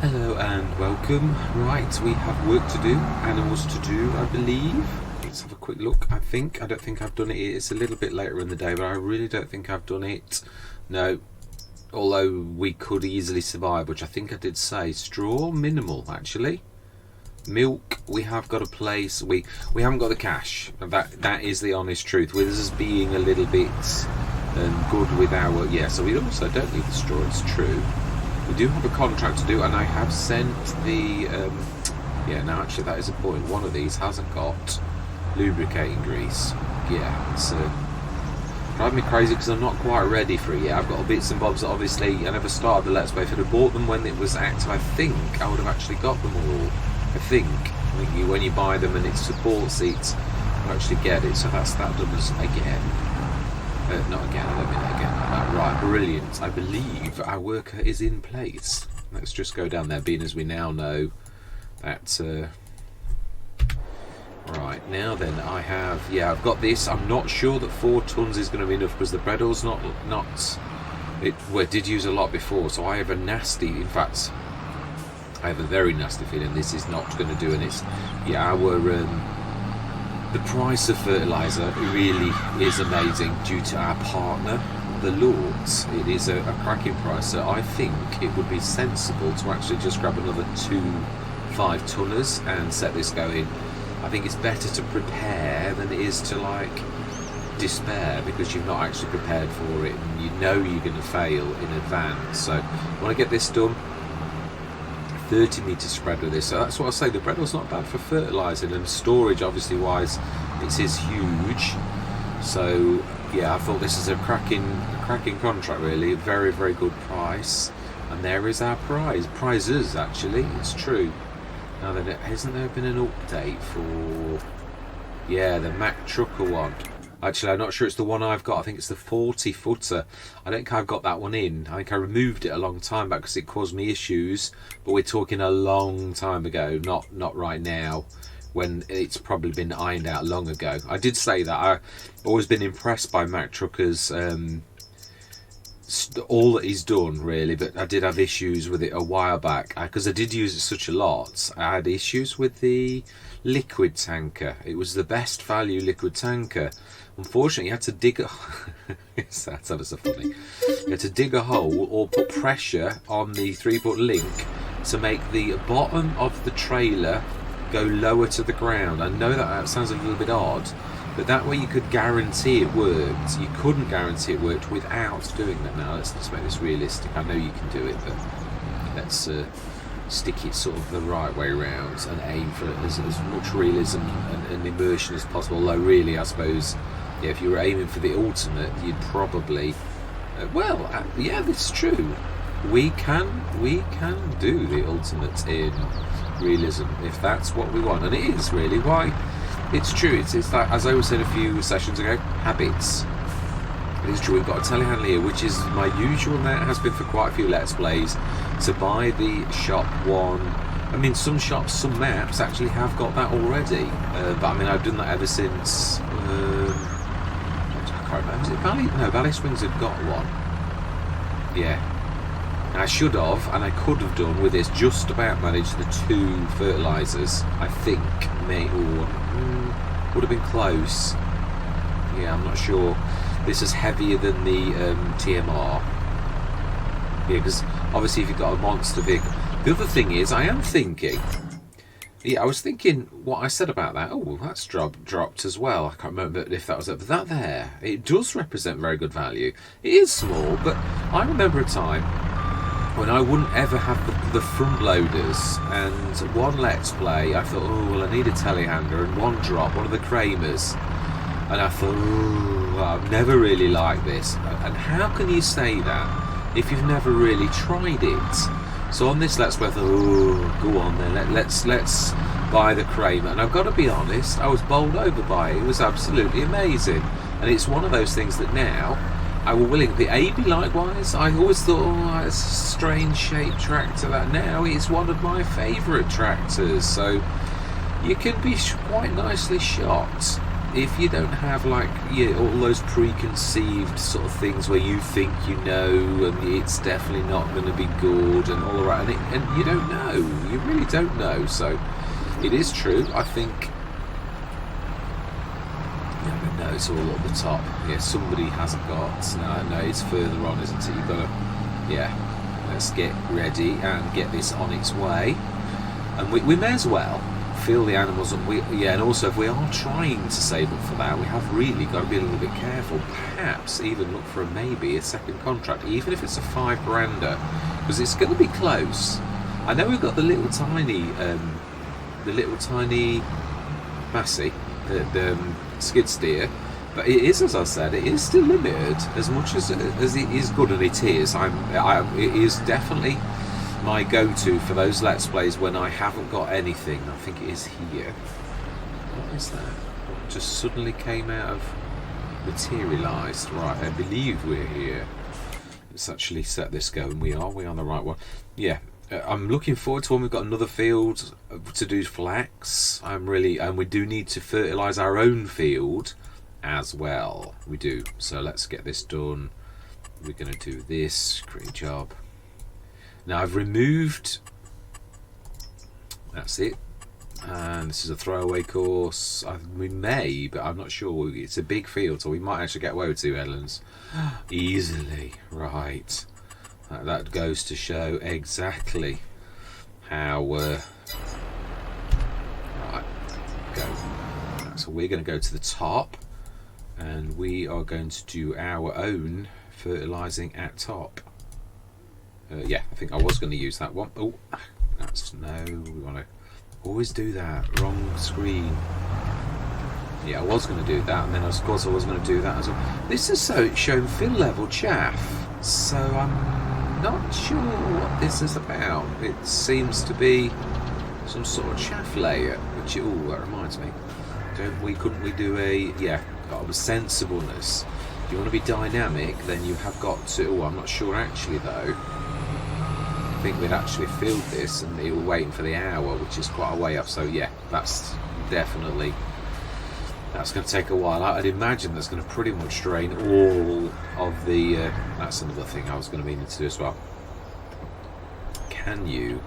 Hello and welcome. Right, we have work to do, animals to do, I believe. Let's have a quick look. I don't think I've done it. It's a little bit later in the day, but I really don't think I've done it. No, although we could easily survive, which I think I did say. Straw, minimal actually. Milk, we have got a place. We haven't got the cash. That is the honest truth. With us being a little bit good with our, so we also don't need the straw, it's true. We do have a contract to do, and I have sent the now actually that is a point. One of these hasn't got lubricating grease. It's driving me crazy because I'm not quite ready for it yet. I've got bits and bobs that obviously I never started the Let's Play. If I'd have bought them when it was active, I think I would have actually got them all. I think when you buy them and it's support seats, you actually get it. So that done as again. Not again, I don't mean it again. Right, brilliant. I believe our worker is in place. Let's just go down there, being as we now know that... Right, now then, I've got this. I'm not sure that 4 tons is going to be enough because the Bredl's it did use a lot before, so I have a nasty, in fact, I have a very nasty feeling this is not going to do, and it's, the price of fertiliser really is amazing due to our partner, the Lords. It is a cracking price, so I think it would be sensible to actually just grab another 2 5-tonners and set this going. I think it's better to prepare than it is to despair, because you've not actually prepared for it and you know you're going to fail in advance. So I want to get this done. 30 metre spread with this, so that's what I say. The Bredl's not bad for fertilising, and storage obviously wise it is huge. So I thought this is a cracking contract, really. Very, very good price, and there is our prizes actually, it's true. Now then, hasn't there been an update for the Mack Trucker one? Actually, I'm not sure it's the one I've got. I think it's the 40 footer. I don't think I've got that one in. I think I removed it a long time back because it caused me issues. But we're talking a long time ago, not right now, when it's probably been ironed out long ago. I did say that. I've always been impressed by Mack Trucker's, all that he's done, really. But I did have issues with it a while back because I did use it such a lot. I had issues with the liquid tanker. It was the best value liquid tanker. Unfortunately, you had to dig that's ever so funny. You had to dig a hole or put pressure on the 3-foot link to make the bottom of the trailer go lower to the ground. I know that sounds a little bit odd, but that way you could guarantee it worked. You couldn't guarantee it worked without doing that. Now let's make this realistic. I know you can do it, but let's stick it sort of the right way around and aim for as much realism and immersion as possible. Although really, I suppose, if you were aiming for the ultimate, you'd probably this is true. We can do the ultimate in realism if that's what we want, and it is really why. It's true. It's like, as I said a few sessions ago, habits. It is true. We've got a telehandler here, which is my usual, and that has been for quite a few Let's Plays, to buy the shop one. I mean, some shops, some maps actually have got that already, but I mean, I've done that ever since. I can't remember. Was it Valley? No, Valley Springs had got one. I should have, and I could have done with this, just about managed the 2 fertilisers. I think, would have been close. I'm not sure. This is heavier than the TMR. Because obviously if you've got a monster vehicle. The other thing is, I am thinking, I was thinking what I said about that. Oh, that's dropped as well. I can't remember if that was it. But that there, it does represent very good value. It is small, but I remember a time when I wouldn't ever have the front loaders, and one Let's Play I thought, I need a telehandler, and one drop, one of the Kramers, and I thought, I've never really liked this. And how can you say that if you've never really tried it? So on this Let's Play I thought, go on then, let's buy the Kramer, and I've got to be honest, I was bowled over by it. It was absolutely amazing, and it's one of those things that now I will willing. The AB likewise, I always thought, it's a strange shaped tractor. That now is one of my favourite tractors, so you can be quite nicely shot. if you don't have like all those preconceived sort of things where you think you know and it's definitely not going to be good and all that, and you don't know, you really don't know. So it is true, I think. No, it's all at the top. Yeah, somebody hasn't got. No, it's further on, isn't it? You've got to. Yeah, let's get ready and get this on its way. And we may as well feel the animals, and also if we are trying to save up for that, we have really got to be a little bit careful. Perhaps even look for maybe a second contract, even if it's a $5,000, because it's going to be close. I know we've got the little tiny Massey, the skid steer, but it is, as I said, it is still limited. As much as it is good, and it is, it is definitely my go-to for those Let's Plays when I haven't got anything. I think it is here. What is that? What just suddenly came out of materialised? Right, I believe we're here. Let's actually set this going. We are on the right one. Yeah, I'm looking forward to when we've got another field to do flax. And we do need to fertilise our own field as well. We do. So let's get this done. We're going to do this. Great job. Now I've removed, that's it, and this is a throwaway course. We may, but I'm not sure. It's a big field, so we might actually get away with 2 headlands easily. Right, that goes to show exactly how right, go. So we're going to go to the top, and we are going to do our own fertilising at top. Yeah, I think I was going to use that one. Oh, that's no. We want to always do that. Wrong screen. Yeah, I was going to do that, and then of course I was going to do that as well. This is so it's showing fill level chaff, so I'm not sure what this is about. It seems to be some sort of chaff layer, which that reminds me. Couldn't we do of a sensibleness? If you want to be dynamic, then you have got to. Oh, I'm not sure actually though. I think we'd actually filled this and we were waiting for the hour, which is quite a way up, so yeah, that's going to take a while. I'd imagine that's going to pretty much drain all of the that's another thing I was going to mean to do as well. Can you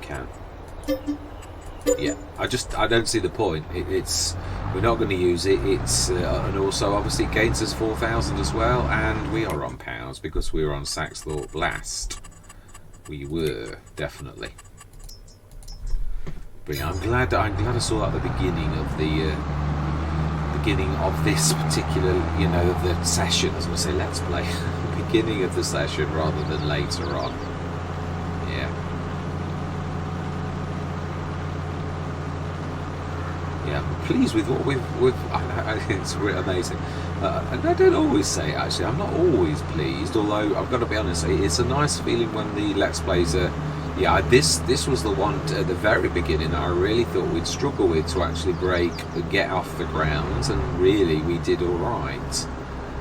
can, yeah, I don't see the point. We're not going to use it. And also obviously it gains us 4,000 as well, and we are on pounds because we were on Saxthorpe last. We were definitely. But yeah, I'm glad I saw that at the beginning of this particular, the session. I was going to say Let's Play, the beginning of the session rather than later on. Yeah. Yeah, I'm pleased with what it's really amazing. And I don't always say it, actually. I'm not always pleased, although I've got to be honest, it's a nice feeling when the Let's Plays are. Yeah, this was the one at the very beginning I really thought we'd struggle with to actually get off the ground, and really we did all right.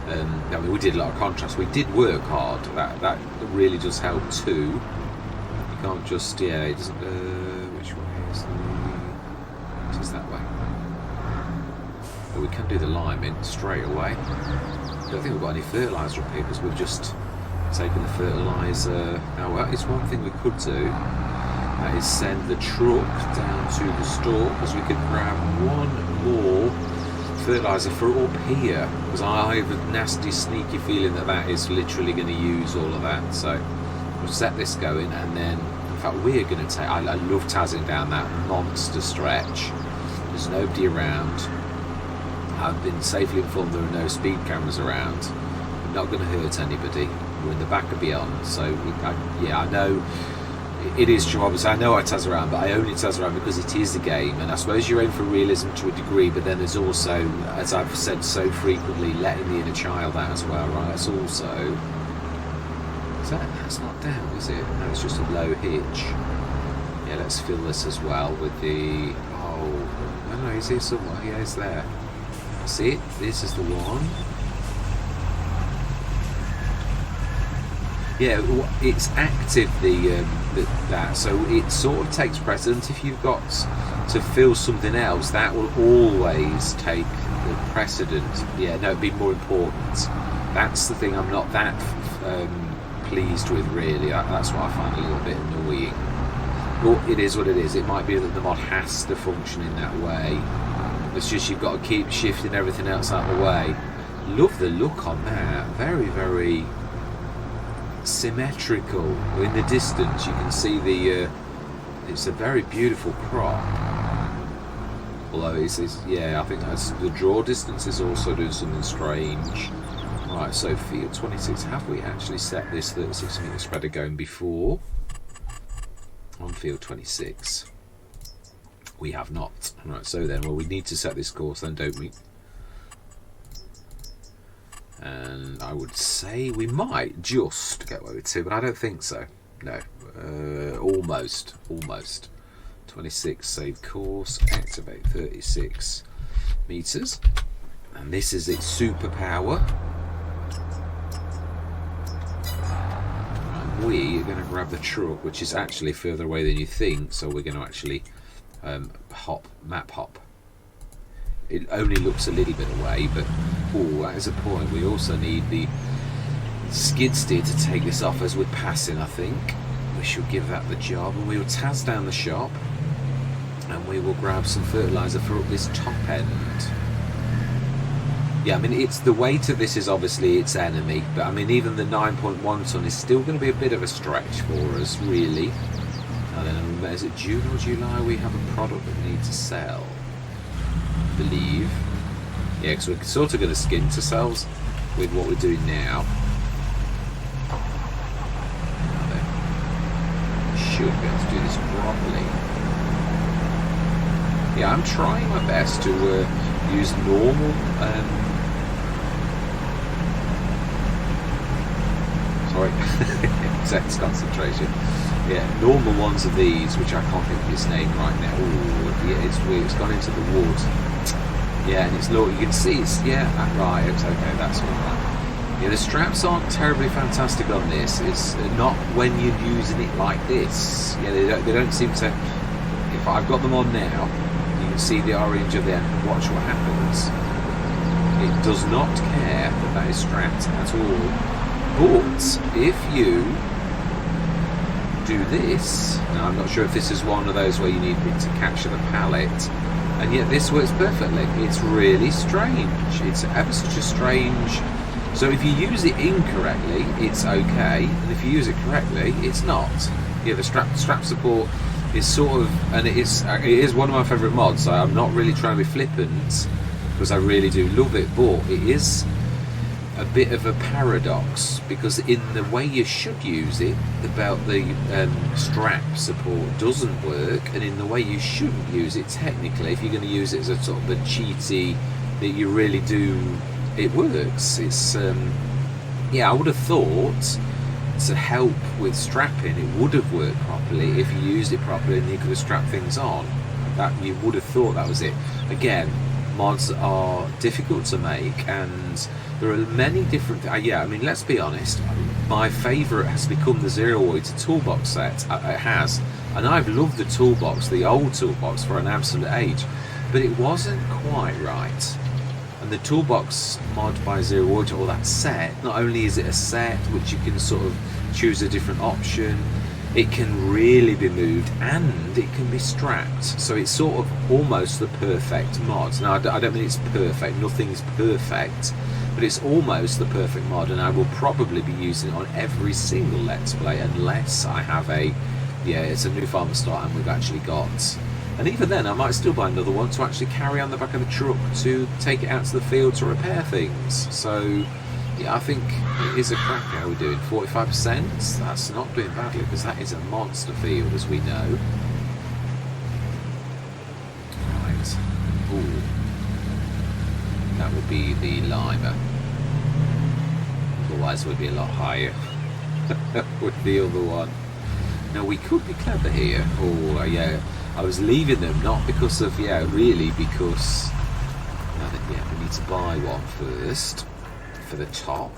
I mean, we did a lot of contrast. We did work hard. That really does help too. You can't just it doesn't. Which way is it is that way? But we can do the lime in straight away. I don't think we've got any fertiliser up here because we've just taken the fertiliser. Now, well, it's one thing we could do. That is send the truck down to the store, because we could grab one more fertiliser for up here, because I have a nasty sneaky feeling that is literally going to use all of that. So we'll set this going, and then in fact we're going to take. I love tazzing down that monster stretch. There's nobody around. I've been safely informed there are no speed cameras around. We're not going to hurt anybody. We're in the back of beyond, so I know it is true. Obviously, I know I tazz around, but I only tazz around because it is a game, and I suppose you're in for realism to a degree. But then there's also, as I've said so frequently, letting the inner child out as well, right? That's also. That's not down, is it? No, it's just a low hitch. Yeah, let's fill this as well with the. Oh, I don't know. Is he somewhere? Yeah, it's there. See it? This is the one. Yeah, it's active, that, so it sort of takes precedence. If you've got to fill something else, that will always take the precedent. Yeah, no, it'd be more important. That's the thing I'm not that pleased with, really. That's what I find a little bit annoying. But it is what it is. It might be that the mod has to function in that way. It's just you've got to keep shifting everything else out of the way. Love the look on that. Very, very symmetrical. In the distance, you can see the. It's a very beautiful crop. Although it's yeah, I think that's the draw distance is also doing something strange. Right, so field 26. Have we actually set this 36 metre spreader going before? On field 26. We have not. Right, so then, well, we need to set this course then, don't we? And I would say we might just get away with 2, but I don't think so. No, almost. 26, save course, activate 36 meters, and this is its superpower. And we are going to grab the truck, which is actually further away than you think, so we're going to actually map hop. It only looks a little bit away, but that is a point. We also need the skid steer to take this off as we're passing. I think we should give that the job, and we will Taz down the shop, and we will grab some fertilizer for up this top end. Yeah, I mean, it's the weight of this is obviously its enemy, but I mean, even the 9.1 ton is still going to be a bit of a stretch for us, really. And then, is it June or July we have a product that we need to sell? I believe. Yeah, because we're sort of going to skint ourselves with what we're doing now. Should be able to do this properly. Yeah, I'm trying my best to use normal. Sorry, sex concentration. Yeah, normal ones of these, which I can't think of its name right now. Ooh, yeah, it's weird. It's gone into the wood. Yeah, and it's low. You can see it's right. It's okay. That's all right. Yeah, the straps aren't terribly fantastic on this. It's not when you're using it like this. Yeah, they don't seem to. If I've got them on now, you can see the orange of the end. Watch what happens. It does not care that is strapped at all. But if you do this, now I'm not sure if this is one of those where you need it to capture the pallet, and yet this works perfectly. It's really strange. It's ever such a strange. So if you use it incorrectly, it's okay, and if you use it correctly, it's not. Yeah, the strap support is sort of, and it is one of my favourite mods. So I'm not really trying to be flippant because I really do love it, but it is a bit of a paradox, because in the way you should use it, the strap support doesn't work, and in the way you shouldn't use it technically, if you're going to use it as a sort of a cheaty that you really do, it works. It's yeah, I would have thought to help with strapping it would have worked properly if you used it properly and you could have strapped things on. That you would have thought that was it. Again, mods are difficult to make, and there are many different. Yeah, I mean, let's be honest. My favourite has become the Zero Water toolbox set. It has, and I've loved the toolbox, the old toolbox, for an absolute age, but it wasn't quite right. And the toolbox mod by Zero Water, or that set, not only is it a set which you can sort of choose a different option, it can really be moved and it can be strapped. So it's sort of almost the perfect mod. Now, I don't mean it's perfect, nothing's perfect, but it's almost the perfect mod, and I will probably be using it on every single Let's Play unless I have it's a new farmer start and we've actually got. And even then, I might still buy another one to actually carry on the back of the truck to take it out to the field to repair things. So, yeah, I think it is a cracker. How are we doing? 45%? That's not doing badly, because that is a monster field, as we know. Right. Ooh. That would be the limer. Otherwise, it would be a lot higher with the other one. Now, we could be clever here. Oh, yeah. I was leaving them, not because of, really because we need to buy one first for the top.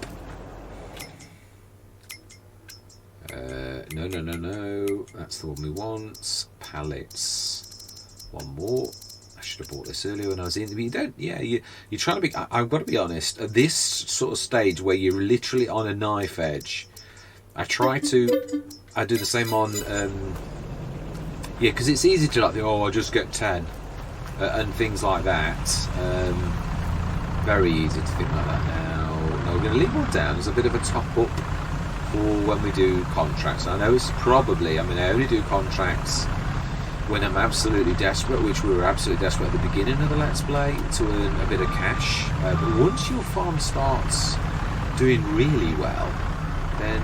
No. That's the one we want. Pallets. One more. I should have bought this earlier when I was in. But you don't. Yeah, you're trying to be. I've got to be honest. At this sort of stage where you're literally on a knife edge, I do the same on. Yeah, because it's easy to like, I'll just get 10 and things like that. Very easy to think like that now. No, we're going to leave one down as a bit of a top up for when we do contracts. I know it's probably, I only do contracts when I'm absolutely desperate, which we were absolutely desperate at the beginning of the Let's Play to earn a bit of cash. But once your farm starts doing really well, then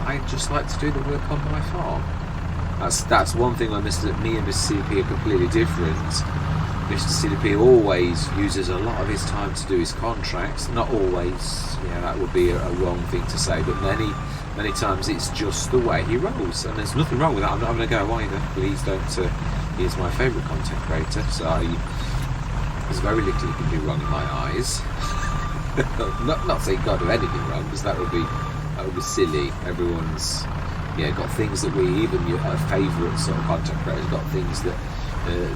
I just like to do the work on my farm. That's one thing where me and Mr. CDP are completely different. Mr. CDP always uses a lot of his time to do his contracts. Not always, yeah, that would be a wrong thing to say, but many times it's just the way he rolls, and there's nothing wrong with that. I'm not going to go either. Please don't. He is my favourite content creator, so there's very little he can do wrong in my eyes. not saying God do anything wrong, because that would be silly. Everyone's got things that even your favourite sort of content creators got things that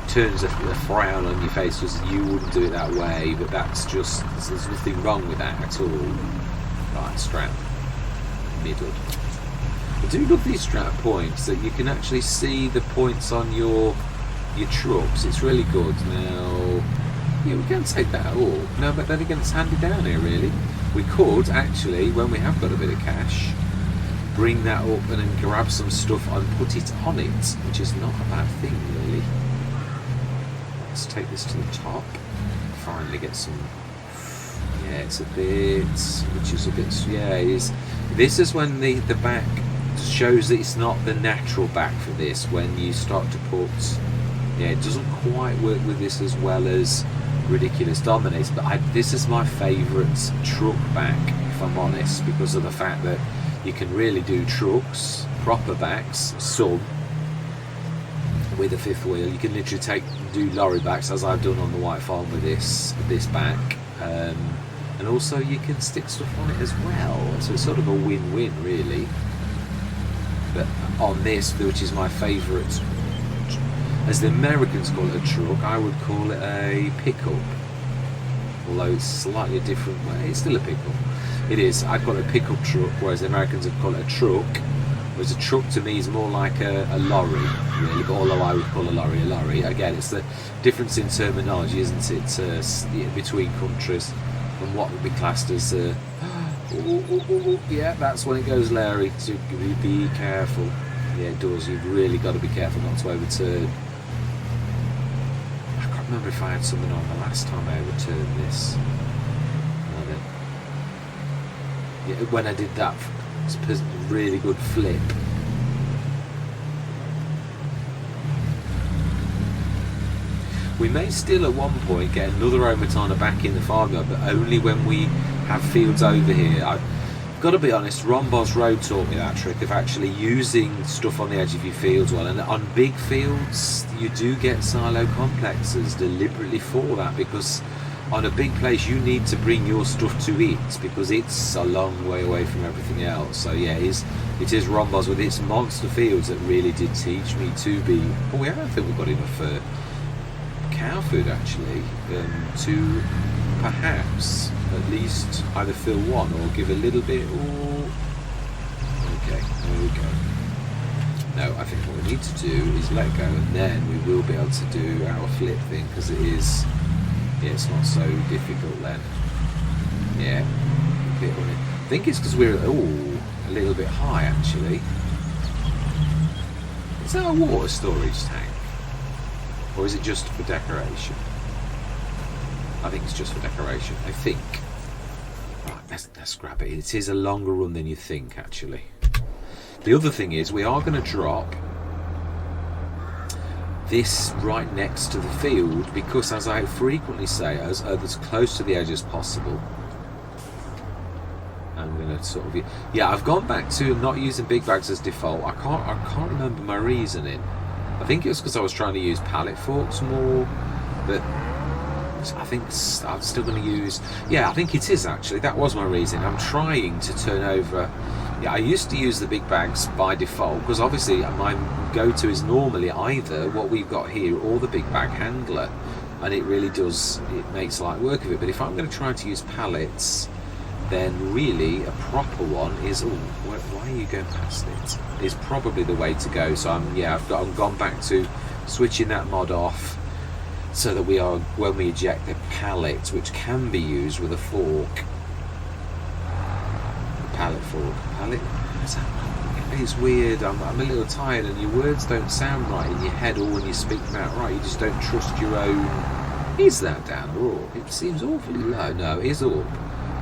turns a frown on your face because you wouldn't do it that way, but that's just, there's nothing wrong with that at all. Right, strap middle. I do love these strap points that you can actually see the points on your trucks. It's really good. Now, yeah, we can take that at all. No, but then again, it's handy down here really. We could actually, when we have got a bit of cash, bring that up and then grab some stuff and put it on it, which is not a bad thing really. Let's take this to the top. Finally get some. Yeah, it's a bit, which is a bit. Yeah, it is. This is when the back shows that it's not the natural back for this. When you start to put, yeah, it doesn't quite work with this as well as Ridiculous Dominates. But this is my favourite truck back, if I'm honest, because of the fact that you can really do trucks, proper backs, some with a fifth wheel. You can literally do lorry backs, as I've done on the White Farm with this back, and also you can stick stuff on it as well. So it's sort of a win-win, really. But on this, which is my favourite, as the Americans call it a truck, I would call it a pickup. Although it's slightly different way, it's still a pickup. It is. I've got a pickup truck, whereas the Americans would call it a truck. Whereas a truck to me is more like a lorry, really. But although I would call a lorry. Again, it's the difference in terminology, isn't it? Between countries and what would be classed as. Yeah, that's when it goes Larry. So be careful. Yeah, it does. You've really got to be careful not to overturn. I can't remember if I had something on the last time I overturned this. Yeah, when I did that really good flip. We may still at one point get another Omatana back in the farmyard, but only when we have fields over here. I've got to be honest, Ron Boss Road taught me that trick of actually using stuff on the edge of your fields well, and on big fields you do get silo complexes deliberately for that, because on a big place you need to bring your stuff to it because it's a long way away from everything else. So yeah, it is Ron Boss with its monster fields that really did teach me to be, I don't think we've got enough cow food actually, to perhaps at least either fill one or give a little bit, or okay, there we go. No, I think what we need to do is let go, and then we will be able to do our flip thing, because it is, yeah, it's not so difficult then. Yeah, I think it's because we're a little bit high actually. Is that a water storage tank? Or is it just for decoration? I think it's just for decoration, I think. Right, let's grab it. It is a longer run than you think, actually. The other thing is, we are going to drop this right next to the field, because as I frequently say, as close to the edge as possible. I'm going to sort of... Yeah, I've gone back to not using big bags as default. I can't remember my reasoning. I think it was because I was trying to use pallet forks more, but So I think I'm still going to use, yeah, I think it is actually, that was my reason. I'm trying to turn over, yeah, I used to use the big bags by default, because obviously my go-to is normally either what we've got here or the big bag handler, and it really does, it makes light work of it. But if I'm going to try to use pallets, then really a proper one is, oh, why are you going past it? Is probably the way to go. So I've gone back to switching that mod off, so that we are, when we eject the pallet, which can be used with a fork, pallet fork, pallet. It's weird. I'm a little tired, and your words don't sound right in your head, or when you speak them out right, you just don't trust your own. Is that down or up? It seems awfully low. No, it is up.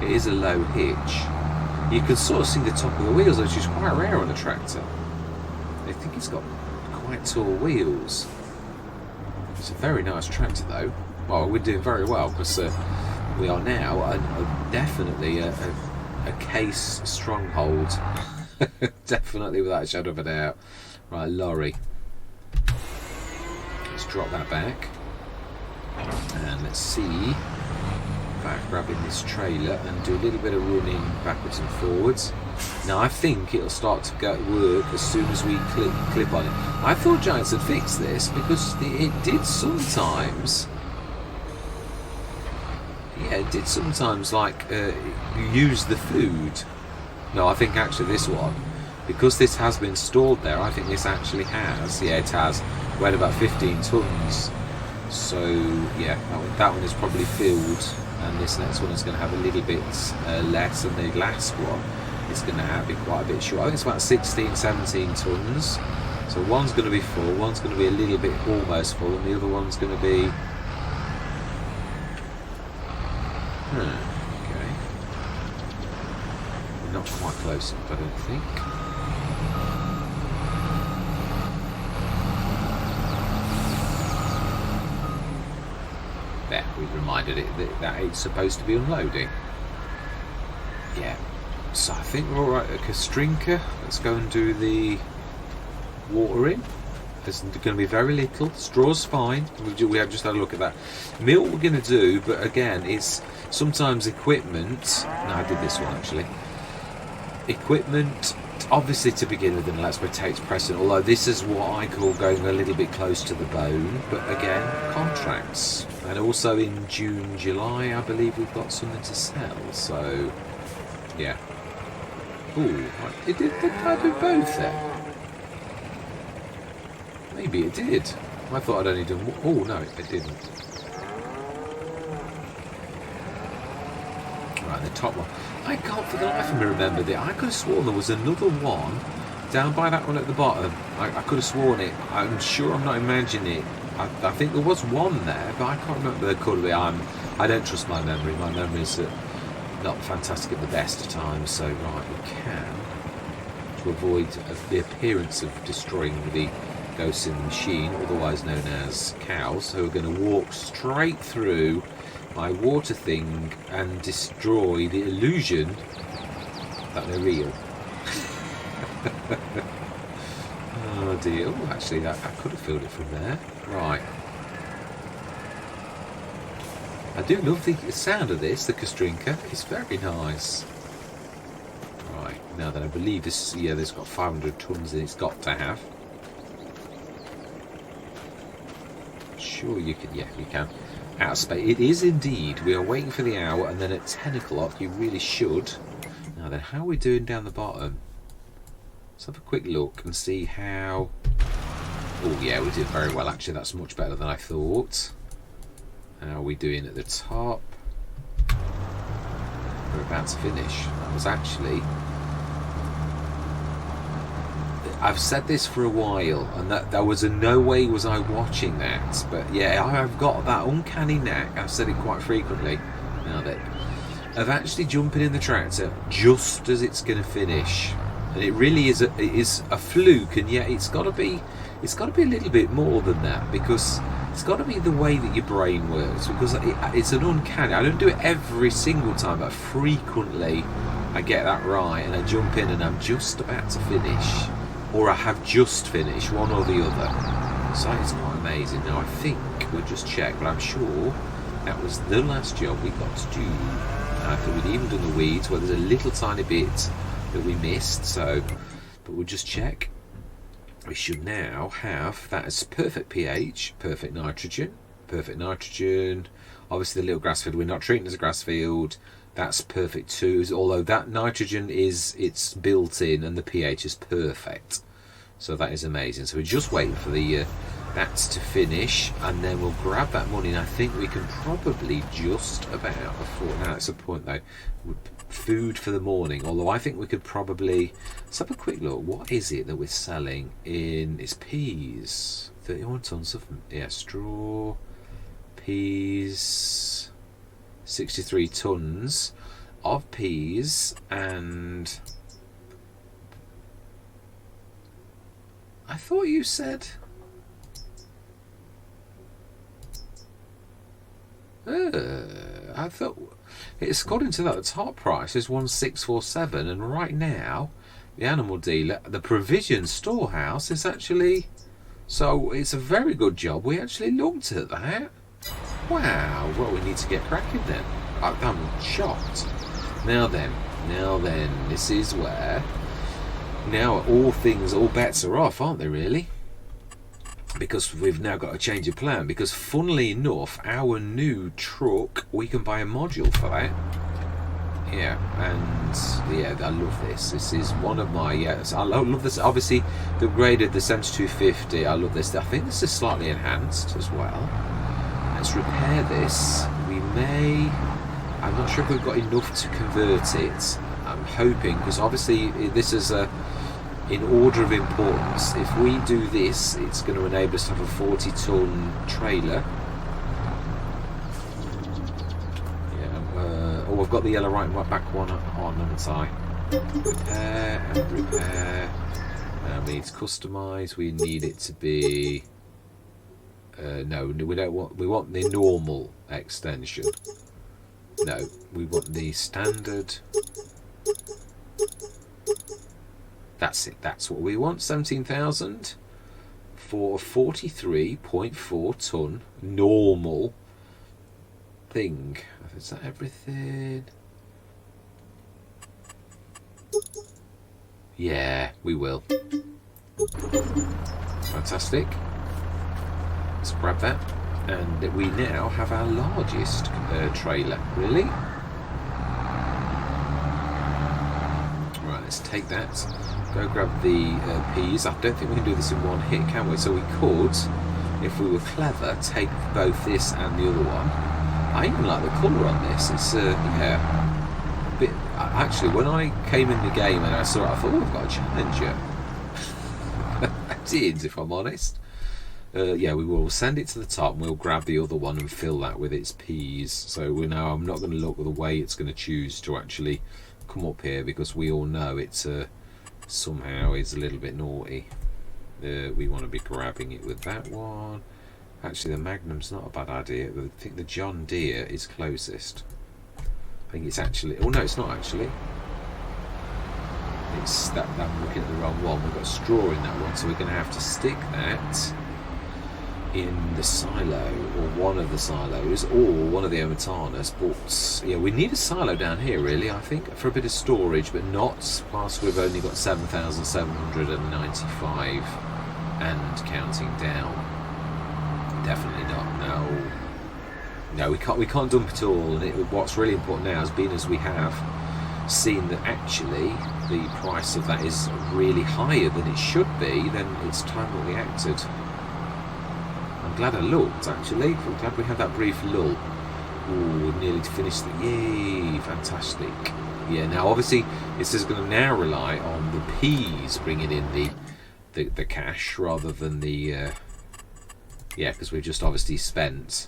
It is a low hitch. You can sort of see the top of the wheels, which is quite rare on a tractor. I think it's got quite tall wheels. It's a very nice tractor though. Well, we're doing very well, because we are now definitely a case stronghold. Definitely, without a shadow of a doubt. Right, lorry. Let's drop that back. And let's see about grabbing this trailer and do a little bit of running backwards and forwards. Now I think it'll start to work as soon as we clip on it. I thought Giants had fixed this, because it did sometimes. Yeah, it did sometimes, like use the food. No, I think actually this one, because this has been stored there, I think this actually has. Yeah, it has. Weighed about 15 tons. So yeah, that one is probably filled, and this next one is going to have a little bit less, and the last one is going to be quite a bit short. I think it's about 16, 17 tons. So one's going to be full, one's going to be a little bit almost full, and the other one's going to be... okay. We're not quite close enough, I don't think. There, we've reminded it that it's supposed to be unloading. Yeah. So I think we're alright at Kastrinka. Let's go and do the watering. There's going to be very little. Straw's fine. We have just had a look at that. Meal we're going to do, but again, it's sometimes equipment. No, I did this one actually. Equipment, obviously to begin with, and let's takes precedent. Although this is what I call going a little bit close to the bone. But again, contracts. And also in June, July, I believe we've got something to sell. So, yeah. Ooh, did I do both then? Maybe it did. I thought I'd only done... oh, no, it didn't. Right, the top one. I can't for the life of me remember that. I could have sworn there was another one down by that one at the bottom. I could have sworn it. I'm sure I'm not imagining it. I think there was one there, but I can't remember. There could be. I don't trust my memory. My memory's not fantastic at the best of times. So, right, we can, to avoid the appearance of destroying the ghosts in the machine, otherwise known as cows, so we're going to walk straight through my water thing and destroy the illusion that they're real. Oh dear. Oh, actually, I could have filled it from there. Right. I do love the sound of this, the Kastrinka. It's very nice. Right. Now then, I believe this, yeah, there's got 500 tons in it's got to have. Sure you can, yeah, you can. Out of space. It is indeed. We are waiting for the hour, and then at 10 o'clock you really should. Now then, how are we doing down the bottom? Let's have a quick look and see how... oh yeah, we did very well actually. That's much better than I thought. How are we doing at the top? We're about to finish. That was actually... I've said this for a while, and that there was no way was I watching that, but yeah, I've got that uncanny knack, I've said it quite frequently now, that of actually jumping in the tractor just as it's going to finish, and it really is a fluke, and yet it's got to be a little bit more than that, because it's got to be the way that your brain works, because it's an uncanny. I don't do it every single time, but frequently I get that right, and I jump in and I'm just about to finish. Or I have just finished, one or the other. So it's quite amazing. Now I think we'll just check, but I'm sure That was the last job we got to do. I thought we'd even done the weeds, where there's a little tiny bit that we missed, so, but we'll just check. We should now have that as perfect pH, perfect nitrogen. Obviously the little grass field, we're not treating it as a grass field. That's perfect too, although that nitrogen it's built in and the pH is perfect. So that is amazing. So we're just waiting for the that's to finish, and then we'll grab that money, and I think we can probably just about afford. Now that's a point though, food for the morning, although I think we could probably, let's have a quick look. What is it that we're selling in? It's peas, 31 tons of straw, peas, 63 tons of peas, and I thought you said I thought it's according to that the top price is 1647, and right now the animal dealer, the provision storehouse, is actually, so it's a very good job we actually looked at that. Wow, well, we need to get cracking then. I'm shocked. Now then, this is where now all bets are off, aren't they, really? Because we've now got to change of plan, because funnily enough our new truck, we can buy a module for that. Yeah, and yeah, I love this. This is one of my I love this. Obviously the upgraded the 7250, I love this. I think this is slightly enhanced as well. Let's repair this. We may, I'm not sure if we've got enough to convert it. I'm hoping, because obviously this is a, in order of importance, if we do this, it's going to enable us to have a 40-ton trailer. Yeah, oh, I've got the yellow right back one on, haven't I? Repair and repair. We need to customise. We need it to be. No, we don't want. We want the normal extension. No, we want the standard. That's it, that's what we want. 17,000 for a 43.4 ton normal thing. Is that everything? Yeah, we will. Fantastic. Let's grab that. And we now have our largest trailer, really. Right, let's take that. Go grab the peas. I don't think we can do this in one hit, can we? So we could, if we were clever, take both this and the other one. I even like the colour on this. It's yeah, a bit. Actually, when I came in the game and I saw it, I thought, oh, I've got a challenger. I did, if I'm honest. Yeah, we will send it to the top and we'll grab the other one and fill that with its peas. So we know I'm not going to look at the way it's going to choose to actually come up here, because we all know it's somehow is a little bit naughty. We want to be grabbing it with that one. Actually, the Magnum's not a bad idea. I think the John Deere is closest. I think it's actually, oh no, it's not actually. It's that I'm looking at the wrong one. We've got straw in that one, so we're going to have to stick that in the silo, or one of the silos, or one of the Omatanas. But yeah, we need a silo down here, really, I think, for a bit of storage, but not whilst we've only got 7,795 and counting down. Definitely not. No, we can't dump it all. And what's really important now is, being as we have seen that actually the price of that is really higher than it should be, then it's time that we acted. I'm glad I looked, actually. I'm glad we had that brief lull. Ooh, nearly to finish the... Yay, fantastic. Yeah, now obviously this is going to now rely on the peas bringing in the cash rather than the... yeah, because we've just obviously spent...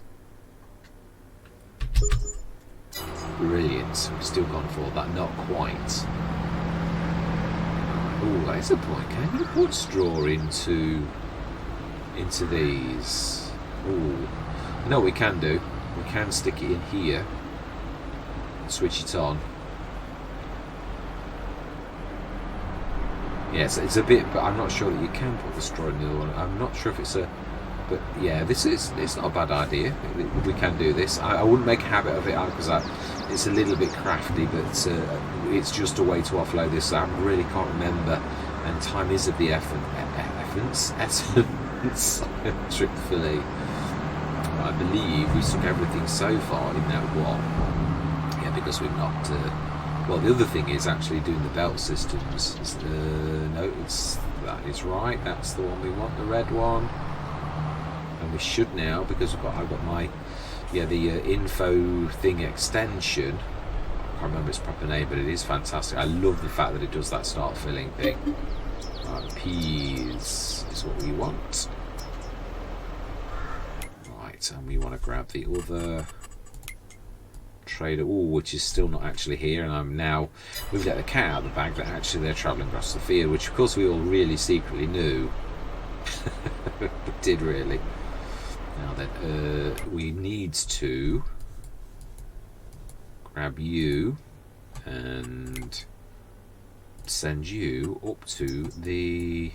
Brilliant. We've still gone for that, not quite. Oh, that is a point. Can you put straw into these? Oh, no, we can do. We can stick it in here. Switch it on. Yes, it's a bit, but I'm not sure that you can put the straw in the other one. I'm not sure if it's a But yeah, it's not a bad idea. We can do this. I wouldn't make a habit of it because it's a little bit crafty, but it's just a way to offload this. I really can't remember, and time is of the essence. Truthfully, I believe we took everything so far in that one. Yeah, because we've not. Well, the other thing is actually doing the belt systems. No, that is right. That's the one we want, the red one. And we should now, because I've got my the info thing extension. I can't remember its proper name, but it is fantastic. I love the fact that it does that start filling thing. Right, peas is what we want. Right, and we want to grab the other trader, which is still not actually here, and we've let the cat out of the bag that actually they're travelling across the field, which of course we all really secretly knew, but did really. Now then, we need to grab you and send you up to the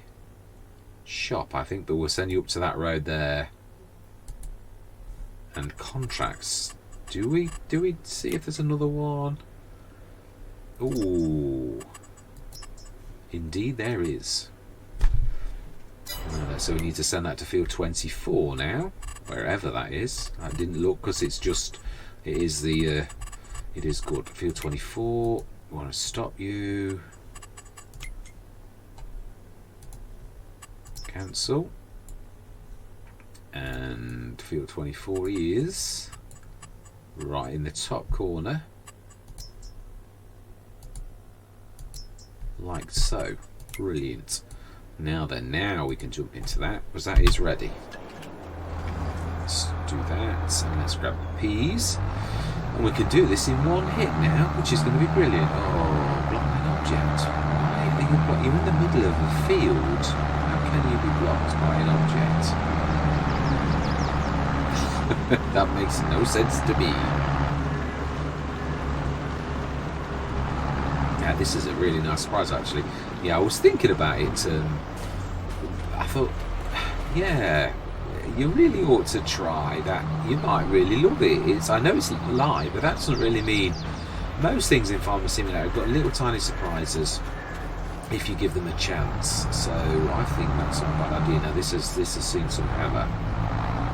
shop, I think, but we'll send you up to that road there. And contracts. Do we see if there's another one? Ooh, indeed there is. So we need to send that to field 24 now, wherever that is. I didn't look because it is good. Field 24. We want to stop you. Cancel. And field 24 is right in the top corner, like so. Brilliant. Now we can jump into that, because that is ready. Let's do that, and let's grab the peas, and we can do this in one hit now, which is going to be brilliant. Oh, block an object. Why are you're in the middle of a field. How can you be blocked by an object? That makes no sense to me. Yeah, this is a really nice surprise, actually. Yeah, I was thinking about it. I thought, yeah, you really ought to try that. You might really love it. I know it's live, but that doesn't really mean. Most things in Farming Simulator have got little tiny surprises if you give them a chance. So I think that's not a bad idea. Now this has seen some hammer.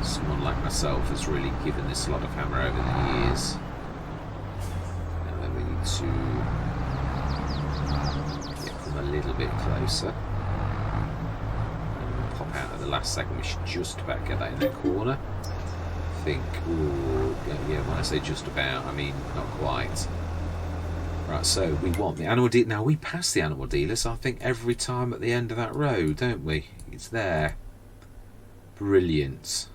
Someone like myself has really given this a lot of hammer over the years. And then we need to get them a little bit closer. And pop out at the last second. We should just about get that in the corner. I think, yeah, when I say just about, I mean not quite. Right, so we want the animal dealer. Now we pass the animal dealers, I think, every time at the end of that road, don't we? It's there. Brilliant.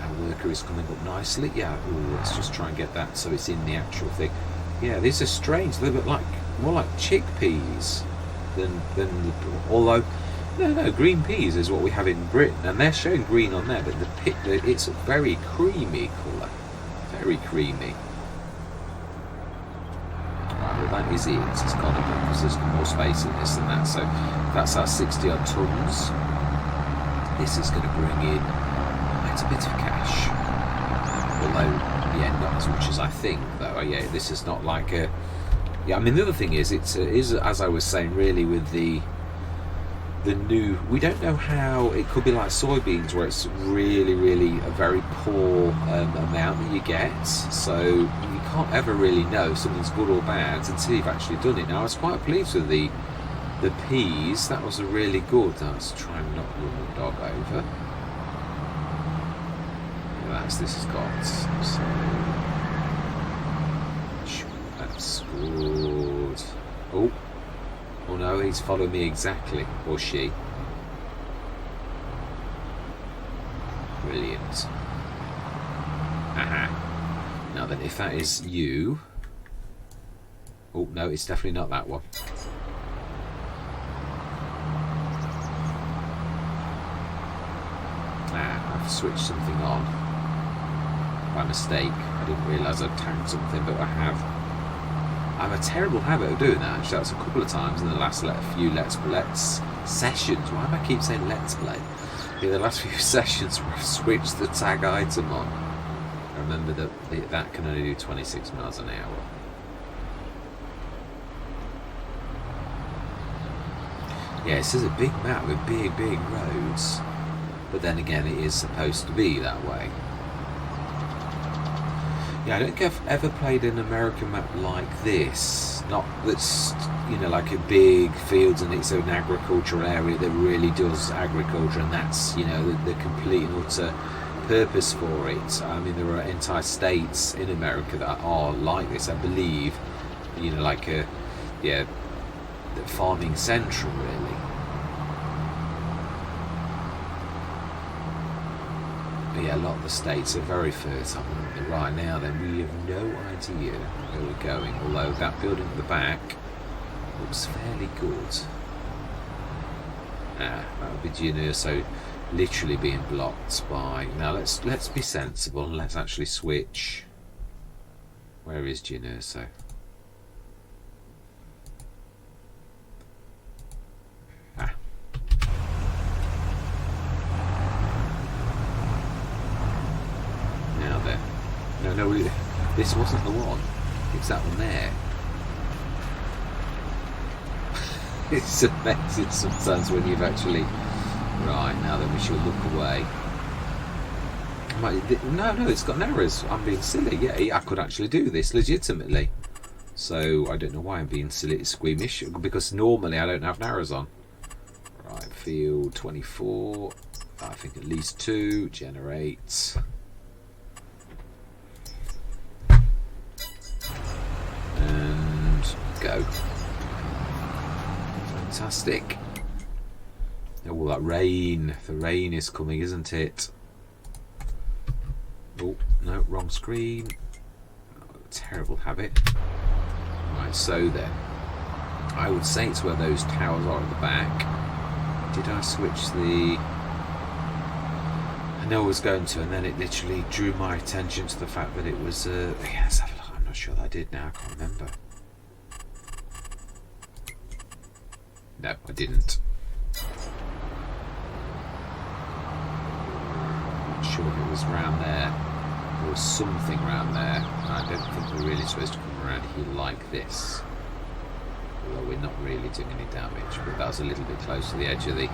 Our worker is coming up nicely. Yeah, let's just try and get that so it's in the actual thing. Yeah, these are strange. They look more like chickpeas than although no, green peas is what we have in Britain, and they're showing green on there, but it's a very creamy colour, very creamy. Right, well that is it. It's got to be, because there's more space in this than that. So that's our 60 odd tons. This is going to bring in quite a bit of cash, although yeah, not as much as I think though. Yeah, this is not like a. Yeah, I mean the other thing is is as I was saying, really with the new, we don't know how it could be like soybeans where it's really a very poor amount that you get, so you can't ever really know if something's good or bad until you've actually done it. Now I was quite pleased with the peas. That was a really good. Let's try and not run the dog over. Yeah, this has got, so that's good. Oh no, he's following me exactly, or she. Brilliant. Aha. Now then, if that is you. Oh no, it's definitely not that one. I've switched something on by mistake. I didn't realise I'd tagged something, but I have. I have a terrible habit of doing that. Actually, that's a couple of times in the last few Let's sessions. Why do I keep saying Let's Play? Yeah, the last few sessions where I've switched the tag item on. I remember that that can only do 26 miles an hour. Yeah, this is a big map with big roads. But then again, it is supposed to be that way. Yeah, I don't think I've ever played an American map like this. Not that's, you know, like a big fields and it's an agricultural area that really does agriculture, and that's, you know, the complete and utter purpose for it. I mean, there are entire states in America that are like this, I believe. You know, like a, yeah, the farming central, really. But yeah, a lot of the states are very fertile. Right now, then, we have no idea where we're going. Although that building at the back looks fairly good. That would be Junior, so literally being blocked by. Now let's be sensible and let's actually switch. Where is Junior? So. No, this wasn't the one. It's that one there. It's amazing sometimes when you've actually... Right, now then we should look away. No, it's got arrows. I'm being silly. Yeah, I could actually do this legitimately. So, I don't know why I'm being silly, squeamish, because normally I don't have arrows on. Right, field 24. I think at least 2. Generate... and go. Fantastic. Oh, that rain. The rain is coming, isn't it? Oh, no, wrong screen. Oh, terrible habit. Right, so then. I would say it's where those towers are at the back. Did I switch the... I know I was going to, and then it literally drew my attention to the fact that it was... yes, I'm not sure that I did now, I can't remember. No, I didn't. Not sure if it was round there. There was something round there. I don't think we're really supposed to come around here like this. Although we're not really doing any damage, but that was a little bit close to the edge of the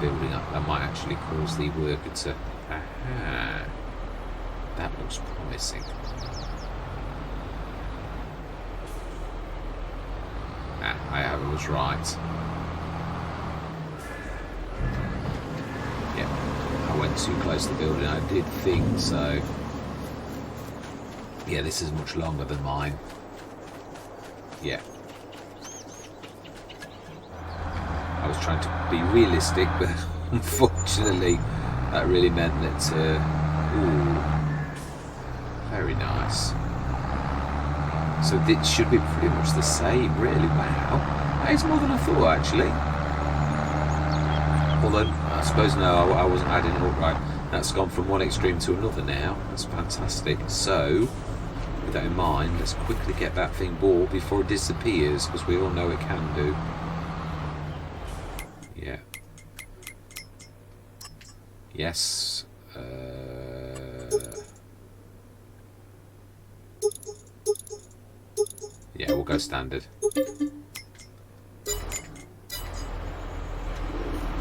building up. That might actually cause the worker to... Aha! That looks promising. I was right. Yeah, I went too close to the building. I did think so. Yeah, this is much longer than mine. Yeah. I was trying to be realistic, but unfortunately that really meant that... ooh, very nice. So this should be pretty much the same, really. Wow, that is more than I thought, actually. Although, I suppose no, I wasn't adding it up right. That's gone from one extreme to another now. That's fantastic. So, with that in mind, let's quickly get that thing bought before it disappears, because we all know it can do. Yeah. Yes. Yeah, we'll go standard.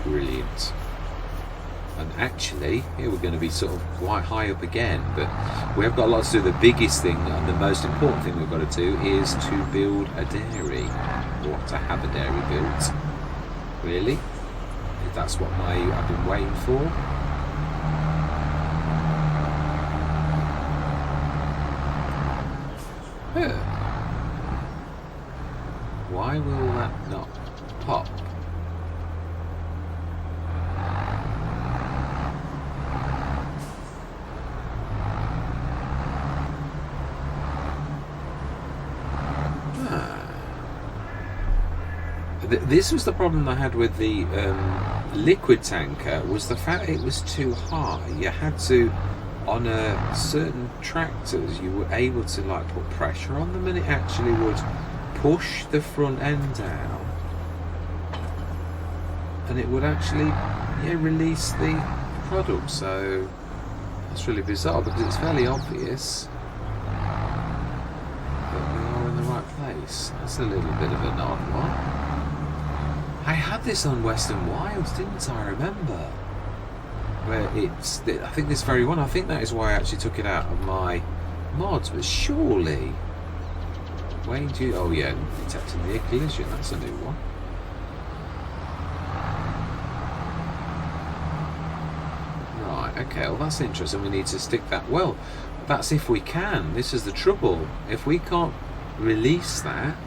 Brilliant. And actually, here we're going to be sort of quite high up again, but we have got a lot to do. The biggest thing and the most important thing we've got to do is to build a dairy, or to have a dairy built. Really? That's what I've been waiting for. Yeah. Why will that not pop? This was the problem I had with the liquid tanker, was the fact it was too high. You had to on certain tractors you were able to like put pressure on them and it actually would push the front end down and it would actually release the product. So that's really bizarre because it's fairly obvious that we are in the right place. That's a little bit of an odd one. I had this on Western Wilds, didn't I? Remember? Where it's, I think this very one, I think that is why I actually took it out of my mods, but surely, Wayne, do you, oh yeah, detecting the collision, that's a new one. Right, okay, well that's interesting, we need to stick that, well, that's if we can, this is the trouble, if we can't release that,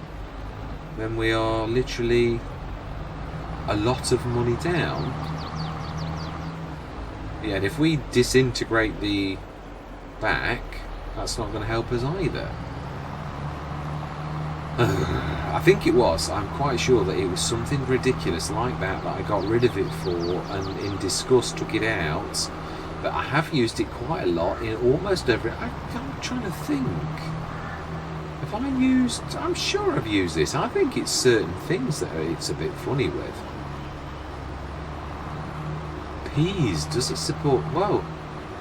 then we are literally a lot of money down. Yeah, and if we disintegrate the back, that's not going to help us either. I think it was, I'm quite sure that it was something ridiculous like that I got rid of it for, and in disgust took it out. But I have used it quite a lot in almost every... I'm trying to think. If I used... I'm sure I've used this. I think it's certain things that it's a bit funny with. Peas, does it support? Well,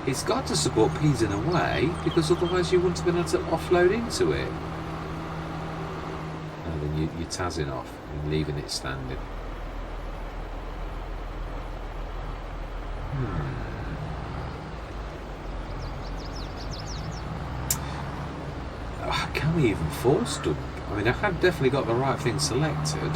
it's got to support peas in a way because otherwise you wouldn't have been able to offload into it. And then you're tazzing off and leaving it standing. Can we even force dump? I mean, I have definitely got the right thing selected.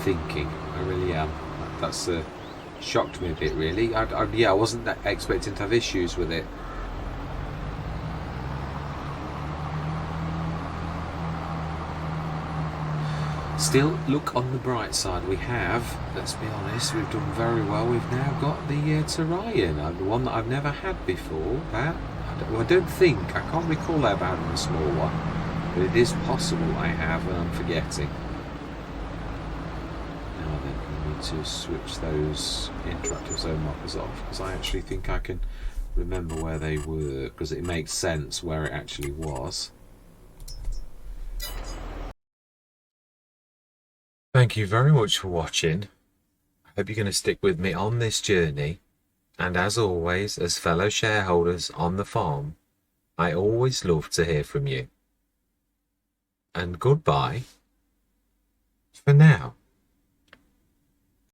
Thinking, I really am. That's shocked me a bit, really. I wasn't expecting to have issues with it. Still, look on the bright side. We have, let's be honest, we've done very well. We've now got the Tarayan, the one that I've never had before. That I don't think, I can't recall ever having a small one, but it is possible I have, and I'm forgetting. To switch those interactive zone markers off because I actually think I can remember where they were because it makes sense where it actually was. Thank you very much for watching. I hope you're going to stick with me on this journey, and as always, as fellow shareholders on the farm, I always love to hear from you. And goodbye for now.